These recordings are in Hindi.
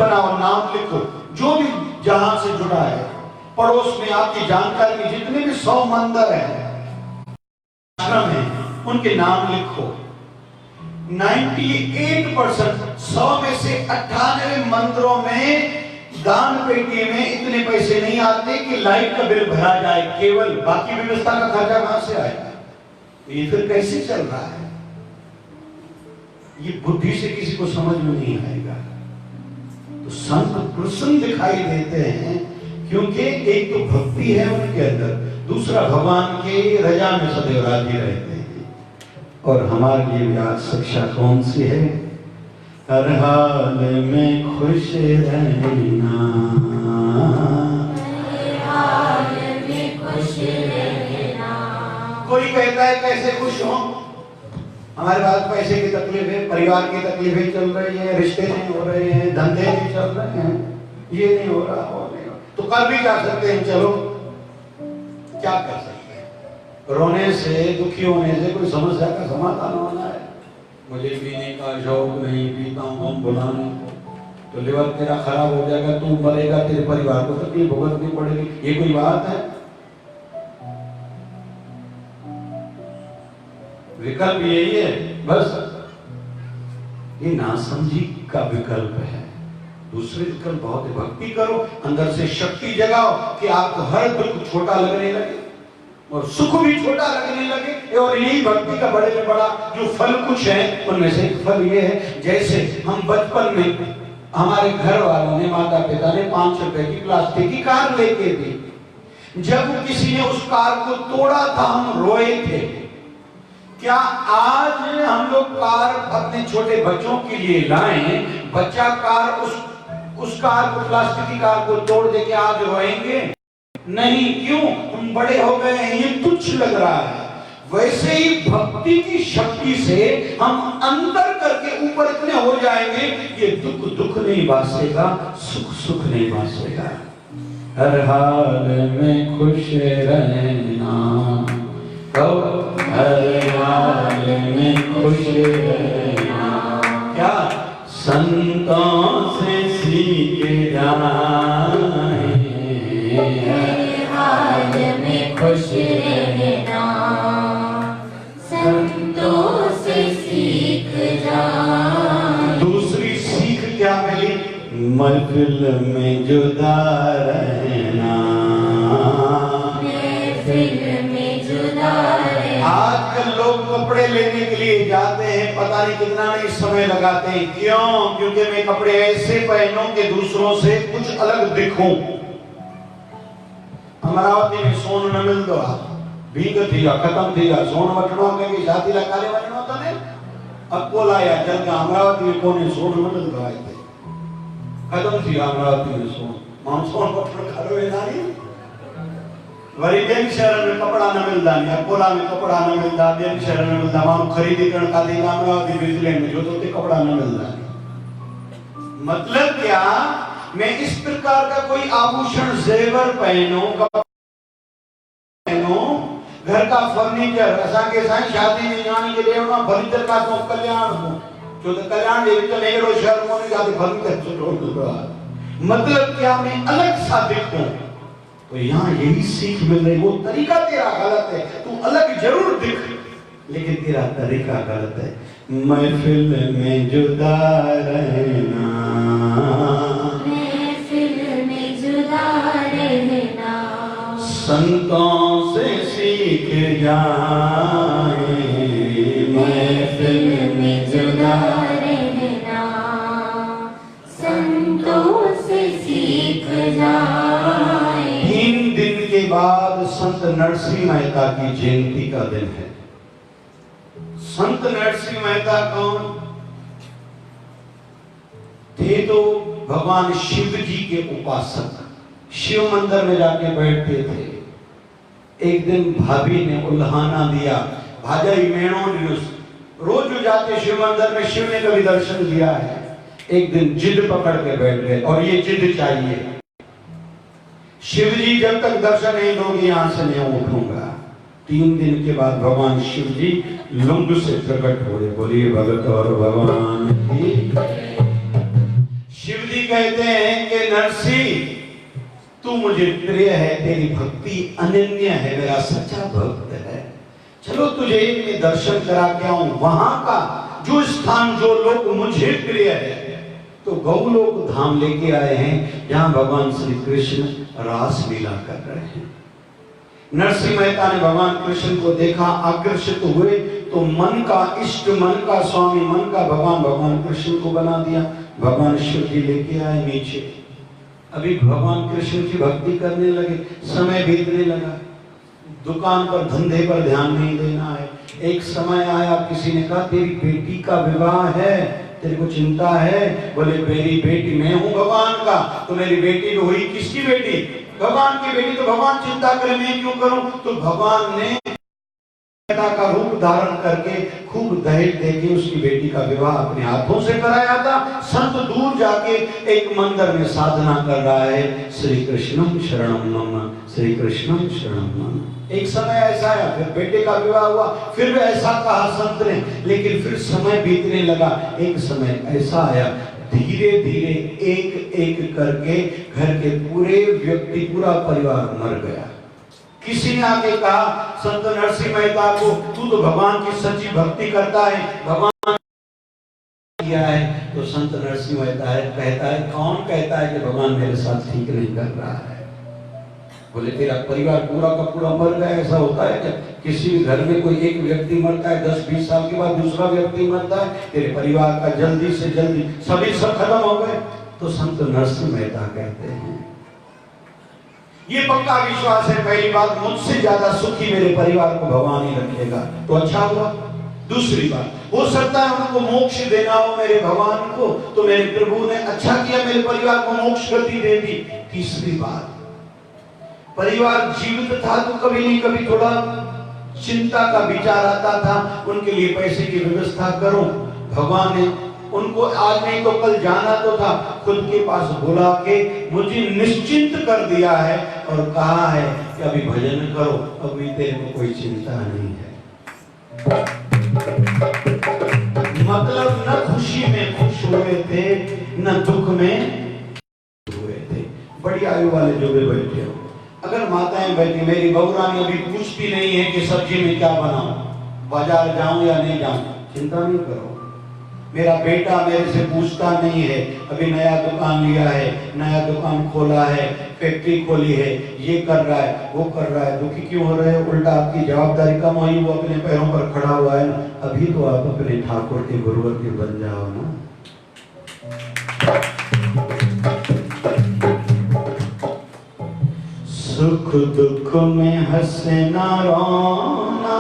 बनाओ, नाम लिखो, जो भी जहां से जुड़ा है, पड़ोस में आपकी जानकारी में जितने भी 100 मंदिर हैं, आश्रम है, उनके नाम लिखो। 98% 100 में से 98 मंदिरों में दान पेटी में इतने पैसे नहीं आते कि लाइट का बिल भरा जाए, केवल बाकी व्यवस्था का खर्चा कहां से आएगा? ये फिर कैसे चल रहा है? ये बुद्धि से किसी को समझ में नहीं आएगा। तो संत प्रसन्न दिखाई देते हैं क्योंकि एक तो भक्ति है उनके अंदर, दूसरा भगवान के रजा में सदैव राजी रहते हैं। और हमारे लिए आज शिक्षा कौन सी है? हर हाल में खुश रहना, हर हाल में खुश रहना। कोई कहता है कैसे खुश हो? हमारे पास पैसे की तकलीफ है, परिवार की तकलीफें चल रही है, रिश्ते नहीं हो रहे हैं, धंधे नहीं चल रहे हैं, ये नहीं हो रहा, वो नहीं हो रहा। तो कर भी क्या सकते हैं? चलो क्या कर सकते हैं? रोने से, दुखी होने से कोई समस्या का समाधान होना है? मुझे पीने का शौक नहीं, पीता हूँ हम बुलाने को, तो लिवर तेरा खराब हो जाएगा, तू मरेगा, तेरे परिवार को तकलीफ भुगतनी पड़ेगी, ये कोई बात है? विकल्प यही है बस। ये नासमझी का विकल्प है। दूसरे विकल्प बहुत है। भक्ति करो, अंदर से शक्ति जगाओ कि आपको हर दुख छोटा लगने लगे और सुख भी छोटा लगने लगे। और यही भक्ति का बड़े में बड़ा जो फल कुछ है, उनमें से एक फल ये है, जैसे हम बचपन में हमारे घर वालों ने, माता पिता ने 5 रुपए की प्लास्टिक की कार लेके दी। जब किसी ने उस कार को तोड़ा था, हम रोए थे। क्या आज हम लोग कार अपने छोटे बच्चों के लिए लाएं, बच्चा कार उस कार को, प्लास्टिक की कार को तोड़ दे के आज रोएंगे? नहीं। क्यों? हम बड़े हो गए हैं, ये तुच्छ लग रहा है। वैसे ही भक्ति की शक्ति से हम अंदर करके ऊपर इतने हो जाएंगे, ये दुख दुख नहीं बासेगा, सुख सुख नहीं बासेगा। हर हाल में खुश रहना, हर हाल में खुश रहना। क्या? संतों से सीख जाए, हर हाल में खुश रहना, संतों से सीख जाए। दूसरी सीख क्या मिली? महफिल में जुदा रहना, महफिल में जुदा रहना। आजकल लोग कपड़े लेने के लिए जाते हैं, पता नहीं कितना नहीं समय लगाते हैं। क्यों? क्योंकि मैं कपड़े ऐसे पहनूं कि दूसरों से कुछ अलग दिखूं। अमरावती में सोन न मिल दो, भीग थी खत्म थी, सोन वठणो के जाति ला काले वठणो तो ने अकोला या चल के अमरावती में कोने सोन न मिल दो, खत्म थी अमरावती में सोन। मां सोन वठणो कालो है नानी वरी बेन शहर में कपड़ा न मिलता, नहीं अकोला में कपड़ा न मिलता, बेन शहर में मिलता। मां खरीदी करण का दी अमरावती बिजली में जो तो कपड़ा न मिलता। मतलब क्या? मैं इस प्रकार का कोई आभूषण जेवर पहनूं, घर का फर्नीचर, असा के साथ शादी में जाने के लिए ना फर्नीचर का तो कल्याण हो, जो तो कल्याण दे तो नेरो शहर में जाके फर्नीचर छोड़। मतलब क्या? मैं अलग सा दिखूं। तो यहाँ यही सीख मिल रही। वो तरीका तेरा गलत है, तू अलग जरूर दिख, लेकिन तेरा तरीका गलत है। महफिल में जुदा रहना, महफिल में जुदा रहना, संतों से सीख जाए, महफिल में जुदा रहना, संतों से सीख जाए। 3 दिन के बाद संत नरसिंह मेहता की जयंती का दिन है। संत नरसिंह मेहता कौन थे? तो भगवान शिव जी के उपासक, शिव मंदिर में जाके बैठते थे। एक दिन भाभी ने उल्हाना दिया, भाजाई मेणो दिवस, रोज जाते शिव मंदिर में, शिव ने कभी दर्शन दिया है। एक दिन जिद पकड़ के बैठ गए और ये जिद चाहिए, शिव जी जब तक दर्शन नहीं दोगे यहां से नहीं उठूंगा। 3 दिन के बाद भगवान शिव जी लुंग से प्रकट हुए। बोलिए भगत और भगवान की। शिव जी कहते हैं कि नरसी तू मुझे प्रिय है, तेरी भक्ति अनन्य है, मेरा सच्चा भक्त है, चलो तुझे मैं दर्शन करा के आऊं। वहां का जो स्थान जो लोग मुझे प्रिय है, तो गौलोक धाम लेके आए हैं, जहां भगवान श्री कृष्ण रास लीला कर रहे हैं। नरसिंह मेहता ने भगवान कृष्ण को देखा, आकर्षित हुए, तो मन का इष्ट, मन का स्वामी, मन का भगवान कृष्ण को बना दिया। भगवान शिव जी लेके आए नीचे, अभी भगवान कृष्ण की भक्ति करने लगे, समय बीतने लगा, दुकान पर धंधे पर ध्यान नहीं देना है। एक समय आया, किसी ने कहा तेरी बेटी का विवाह है, तेरे को चिंता है? बोले मेरी बेटी, मैं हूं भगवान का, तो मेरी बेटी तो हुई किसकी बेटी? भगवान की बेटी, तो भगवान चिंता करे, मैं क्यों करूं? तो भगवान ने पिता का रूप धारण करके खूब दहेज देके उसकी बेटी का विवाह अपने हाथों से कराया था। संत दूर जाके एक मंदिर में साधना कर रहा है, श्री कृष्णम शरणम मम, श्री कृष्णम शरणम मम। एक समय ऐसा आया, फिर बेटे का विवाह हुआ, फिर भी ऐसा कहा संत ने, लेकिन फिर समय बीतने लगा। एक समय ऐसा आया, धीरे धीरे एक एक करके घर के पूरे व्यक्ति, पूरा परिवार मर गया। किसी ने आके कहा संत नरसिंह मेहता को, तू तो भगवान की सच्ची भक्ति करता है, भगवान किया है। तो संत नरसिंह मेहता है कहता है, कौन कहता है कि भगवान मेरे साथ ठीक नहीं कर रहा है? बोले तेरा परिवार पूरा का पूरा मर गया। ऐसा होता है क्या? किसी घर में कोई एक व्यक्ति मरता है, 10-20 साल के बाद दूसरा व्यक्ति मरता है, तेरे परिवार का जल्दी से जल्दी सभी सब खत्म हो गए। तो संत नरसिंह मेहता कहते हैं, ये पक्का विश्वास है, पहली बात मुझसे ज्यादा सुखी मेरे परिवार को भगवान ही रखेगा, तो अच्छा हुआ। दूसरी बात, हो सकता है उनको मोक्ष देना हो मेरे भगवान को, तो मेरे प्रभु ने अच्छा किया, मेरे परिवार को मोक्ष गति दे दी। तीसरी बात, परिवार जीवित था तो कभी नहीं कभी थोड़ा चिंता का विचार आता था, उनके लिए पैसे की व्यवस्था करो। भगवान ने उनको आज नहीं तो कल जाना तो था, खुद के पास बुला के मुझे निश्चिंत कर दिया है और कहा है कि अभी भजन करो, अभी तेरे को कोई चिंता नहीं है। मतलब न खुशी में खुश हुए थे, न दुख में हुए थे। बड़ी आयु वाले जो भी बैठे हो, अगर माताएं बैठी, मेरी बहू रानी अभी पूछती नहीं है कि सब्जी में क्या बनाऊं, बाजार जाऊं या नहीं जाऊं, चिंता नहीं करो। मेरा बेटा मेरे से पूछता नहीं है, अभी नया दुकान लिया है, नया दुकान खोला है, फैक्ट्री खोली है, ये कर रहा है, वो कर रहा है, दुखी क्यों हो रहे हैं? उल्टा आपकी जवाबदारी कम हुई, वो अपने पैरों पर खड़ा हुआ है ना, अभी तो आप अपने ठाकुर के गुरुवर के बन जाओ ना। सुख दुख में हंसना रोना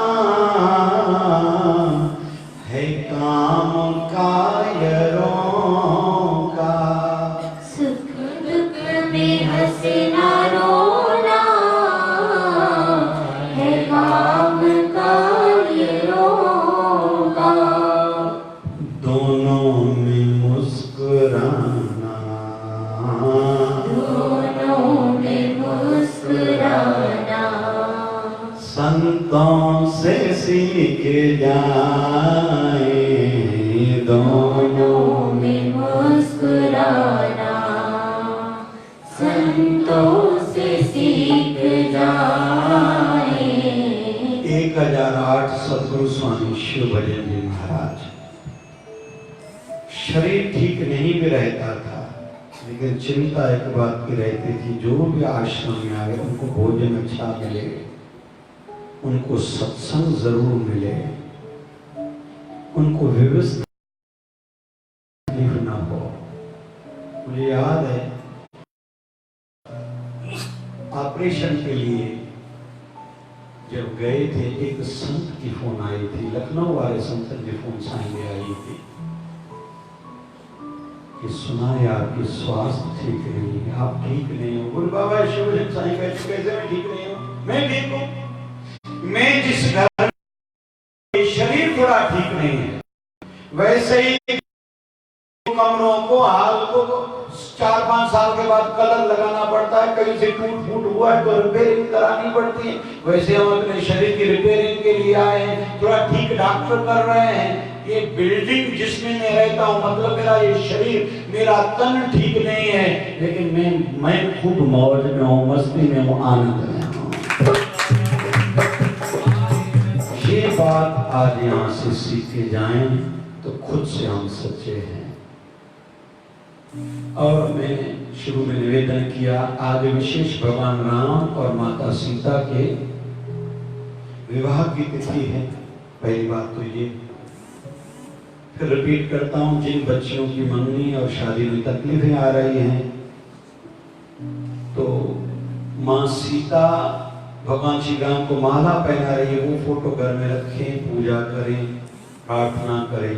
है काम कायरों का। सुख दुख में हंसना रोना है काम कायरों का। दोनों में मुस्कुराना, दोनों में मुस्कुराना संतों से सीख जाए। दोनों में मुस्कुराना संतों से सीख जाए। 1008 सदगुरु स्वामी शिव भजन जी महाराज। शरीर ठीक नहीं भी रहता था, लेकिन चिंता एक बात की रहती थी, जो भी आश्रम में आ गए उनको भोजन अच्छा मिले, उनको सत्संग जरूर मिले, उनको व्यवस्था न हो। मुझे याद है ऑपरेशन के लिए जब गए थे, एक संत की फोन आई थी, लखनऊ वाले संत की फोन साइने आई थी कि सुना है आपकी स्वास्थ्य ठीक नहीं है, आप ठीक नहीं हो। बोले बाबा शिवजन साईं कैसे मैं ठीक नहीं हूँ? मैं ठीक हूँ। मैं जिस घर में शरीर थोड़ा ठीक नहीं है, वैसे ही कमरों को, हाल को 4-5 साल के बाद कलर लगाना पड़ता है, कहीं से टूट फूट हुआ है तो रिपेयरिंग करानी पड़ती है। वैसे हम अपने शरीर की रिपेयरिंग के लिए आए हैं, थोड़ा ठीक डॉक्टर कर रहे हैं। ये बिल्डिंग जिसमें मैं रहता हूँ, मतलब मेरा ये शरीर, मेरा तन ठीक नहीं है, लेकिन मैं खुद मौज में हूँ, मस्ती में हूँ, आनंद में हूँ। ये बात आज यहाँ से सीख के जाएं तो खुद से हम सच्चे हैं। और मैंने शुरू में निवेदन किया, आज विशेष भगवान राम और माता सीता के विवाह की तिथि है। पहली बात तो ये, फिर रिपीट करता हूं, जिन बच्चियों की मंगनी और शादी में तकलीफें आ रही हैं, तो माँ सीता भगवान श्री राम को माला पहना रही है, वो फोटो घर में रखें, पूजा करें, प्रार्थना करें,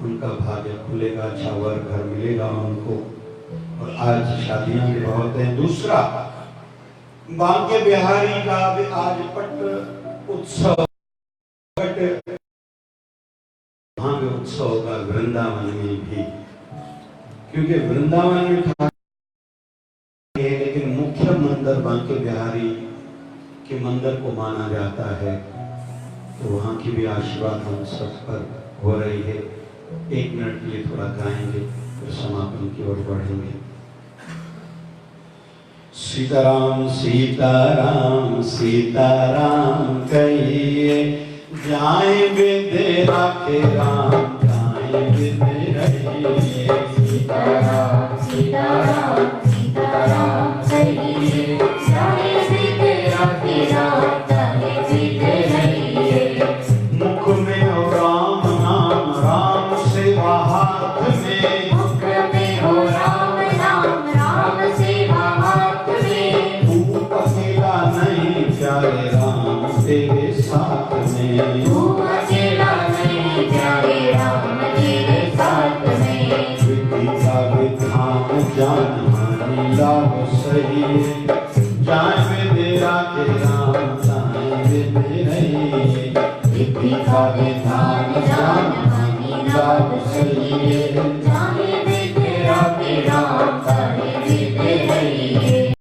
उनका भाग्य खुलेगा, अच्छा वर घर मिलेगा उनको। और आज शादियां भी बहुत हैं। दूसरा, बांके बिहारी का भी आज पट उत्सव, वहां भी उत्सव होगा वृंदावन में भी, क्योंकि वृंदावन में था है, लेकिन मुख्य मंदिर बांके बिहारी के मंदिर को माना जाता है, तो वहां की भी आशीर्वाद हम सब पर हो रही है। 1 मिनट के लिए थोड़ा गाएंगे, फिर समापन की ओर बढ़ेंगे। सीताराम सीताराम सीताराम कहिए, जाए विदे राखे राम, जाए विदे रहिए। सीताराम सीताराम सीताराम कहिए, जाए विदे राखे राम, जाए विदे रहिए। मुख में हो राम नाम, राम सेवा हाथ में, मुख में हो राम नाम, राम सेवा हाथ में। तू अकेला नहीं प्यारे राम तेरे साथ में, तू अकेला नहीं प्यारे राम तेरे साथ में। विधि का विधान जान हानि लाभ सही, जाए विदे राखे राम, जाए विदे रहिए। विधि का विधान जान हानि लाभ सही,